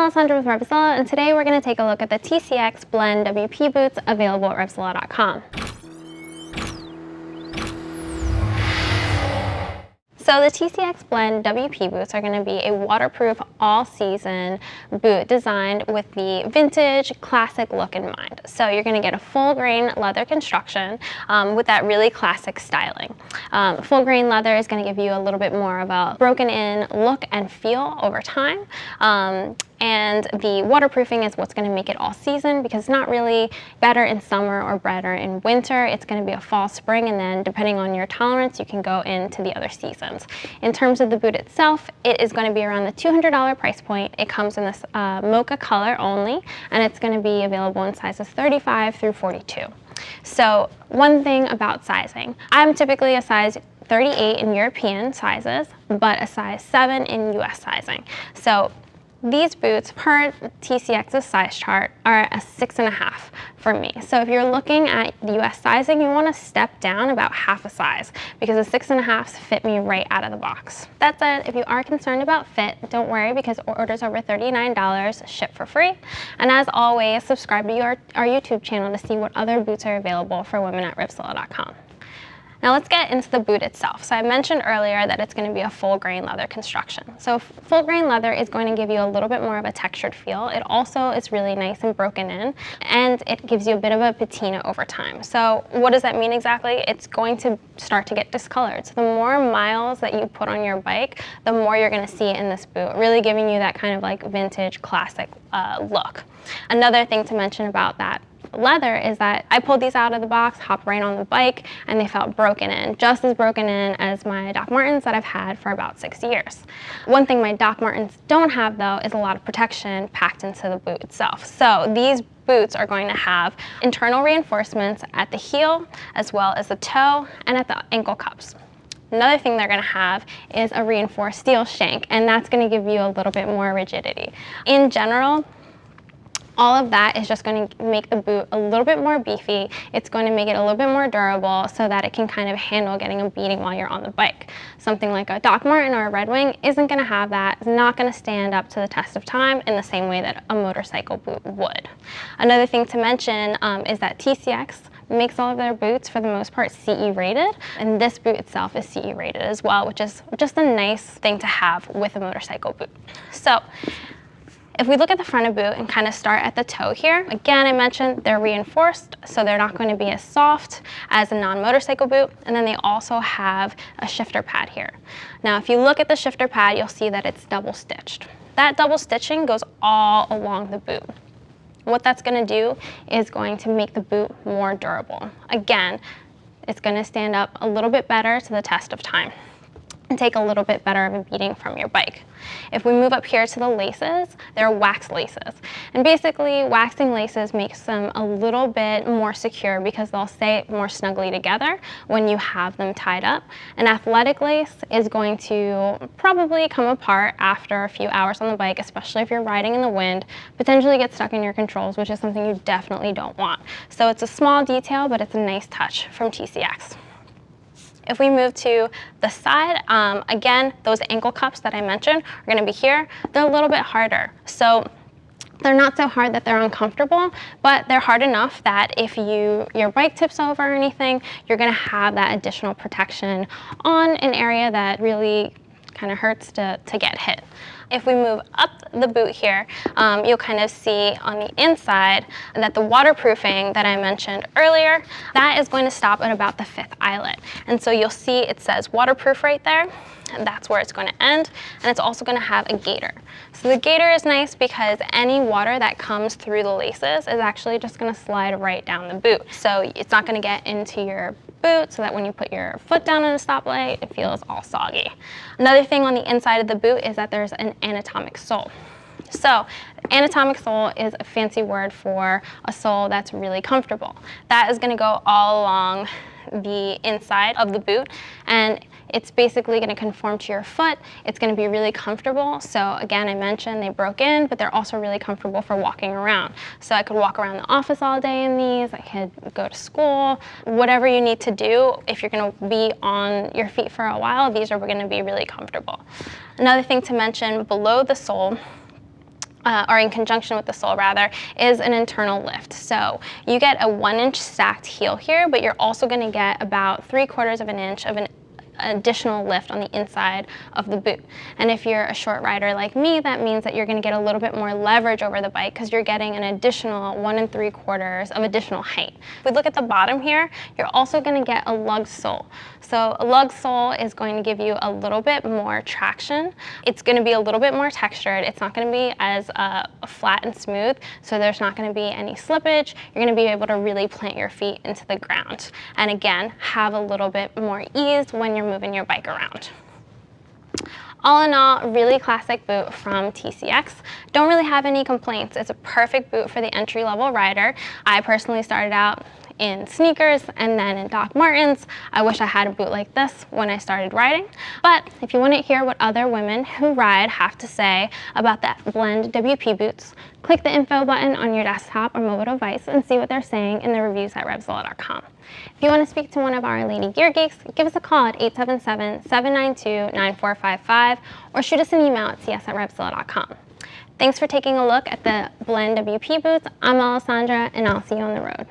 Alessandra with RevZilla, and today we're going to take a look at the TCX Blend WP boots available at RevZilla.com. So the TCX Blend WP boots are going to be a waterproof all-season boot designed with the vintage classic look in mind. So you're going to get a full grain leather construction with that really classic styling. Full grain leather is going to give you a little bit more of a broken in look and feel over time. And the waterproofing is what's going to make it all season, because it's not really better in summer or better in winter. It's going to be a fall, spring, and then depending on your tolerance, you can go into the other seasons. In terms of the boot itself, it is going to be around the $200 price point. It comes in this mocha color only, and it's going to be available in sizes 35 through 42. So one thing about sizing, I'm typically a size 38 in European sizes, but a size 7 in US sizing. So these boots, per TCX's size chart, are a 6.5 for me. So if you're looking at the US sizing, you want to step down about half a size, because the 6.5s fit me right out of the box. That said, if you are concerned about fit, don't worry, because orders over $39 ship for free. And as always, subscribe to our YouTube channel to see what other boots are available for women at RevZilla.com. Now let's get into the boot itself. So I mentioned earlier that it's going to be a full grain leather construction. So full grain leather is going to give you a little bit more of a textured feel. It also is really nice and broken in, and it gives you a bit of a patina over time. So what does that mean exactly? It's going to start to get discolored. So the more miles that you put on your bike, the more you're going to see in this boot, really giving you that kind of like vintage classic look. Another thing to mention about that leather is that I pulled these out of the box, hopped right on the bike, and they felt broken in, just as broken in as my Doc Martens that I've had for about 6 years. One thing my Doc Martens don't have, though, is a lot of protection packed into the boot itself. So these boots are going to have internal reinforcements at the heel, as well as the toe and at the ankle cups. Another thing they're going to have is a reinforced steel shank, and that's going to give you a little bit more rigidity. In general, all of that is just going to make the boot a little bit more beefy. It's going to make it a little bit more durable so that it can kind of handle getting a beating while you're on the bike. Something like a Doc Marten or a Red Wing isn't going to have that. It's not going to stand up to the test of time in the same way that a motorcycle boot would. Another thing to mention is that TCX makes all of their boots, for the most part, CE rated, and this boot itself is CE rated as well, which is just a nice thing to have with a motorcycle boot. So if we look at the front of boot and kind of start at the toe here, again, I mentioned they're reinforced, so they're not going to be as soft as a non-motorcycle boot. And then they also have a shifter pad here. Now, if you look at the shifter pad, you'll see that it's double stitched. That double stitching goes all along the boot. What that's going to do is going to make the boot more durable. Again, it's going to stand up a little bit better to the test of time and take a little bit better of a beating from your bike. If we move up here to the laces, they're wax laces. And basically, waxing laces makes them a little bit more secure because they'll stay more snugly together when you have them tied up. An athletic lace is going to probably come apart after a few hours on the bike, especially if you're riding in the wind, potentially get stuck in your controls, which is something you definitely don't want. So it's a small detail, but it's a nice touch from TCX. If we move to the side, again, those ankle cups that I mentioned are going to be here. They're a little bit harder. So they're not so hard that they're uncomfortable, but they're hard enough that if your bike tips over or anything, you're going to have that additional protection on an area that really kind of hurts to get hit. If we move up the boot here, you'll kind of see on the inside that the waterproofing that I mentioned earlier, that is going to stop at about the 5th eyelet. And so you'll see it says waterproof right there, and that's where it's going to end. And it's also going to have a gaiter. So the gaiter is nice because any water that comes through the laces is actually just going to slide right down the boot. So it's not going to get into your boot, so that when you put your foot down in a stoplight, it feels all soggy. Another thing on the inside of the boot is that there's an anatomic sole. So anatomic sole is a fancy word for a sole that's really comfortable. That is going to go all along the inside of the boot, and it's basically going to conform to your foot. It's going to be really comfortable. So again, I mentioned they broke in, but they're also really comfortable for walking around. So I could walk around the office all day in these. I could go to school. Whatever you need to do, if you're going to be on your feet for a while, these are going to be really comfortable. Another thing to mention, below the sole or in conjunction with the sole rather, is an internal lift. So you get a 1-inch stacked heel here, but you're also going to get about 3/4 of an inch of an additional lift on the inside of the boot. And if you're a short rider like me, that means that you're going to get a little bit more leverage over the bike because you're getting an additional 1 3/4 of additional height. If we look at the bottom here, you're also going to get a lug sole. So a lug sole is going to give you a little bit more traction. It's going to be a little bit more textured. It's not going to be as flat and smooth, so there's not going to be any slippage. You're going to be able to really plant your feet into the ground. And again, have a little bit more ease when you're moving your bike around. All in all, really classic boot from TCX. Don't really have any complaints. It's a perfect boot for the entry-level rider. I personally started out in sneakers and then in Doc Martens. I wish I had a boot like this when I started riding. But if you want to hear what other women who ride have to say about that Blend WP boots, click the info button on your desktop or mobile device and see what they're saying in the reviews at RevZilla.com. If you want to speak to one of our lady gear geeks, give us a call at 877-792-9455 or shoot us an email at cs@RevZilla.com. Thanks for taking a look at the Blend WP boots. I'm Alessandra, and I'll see you on the road.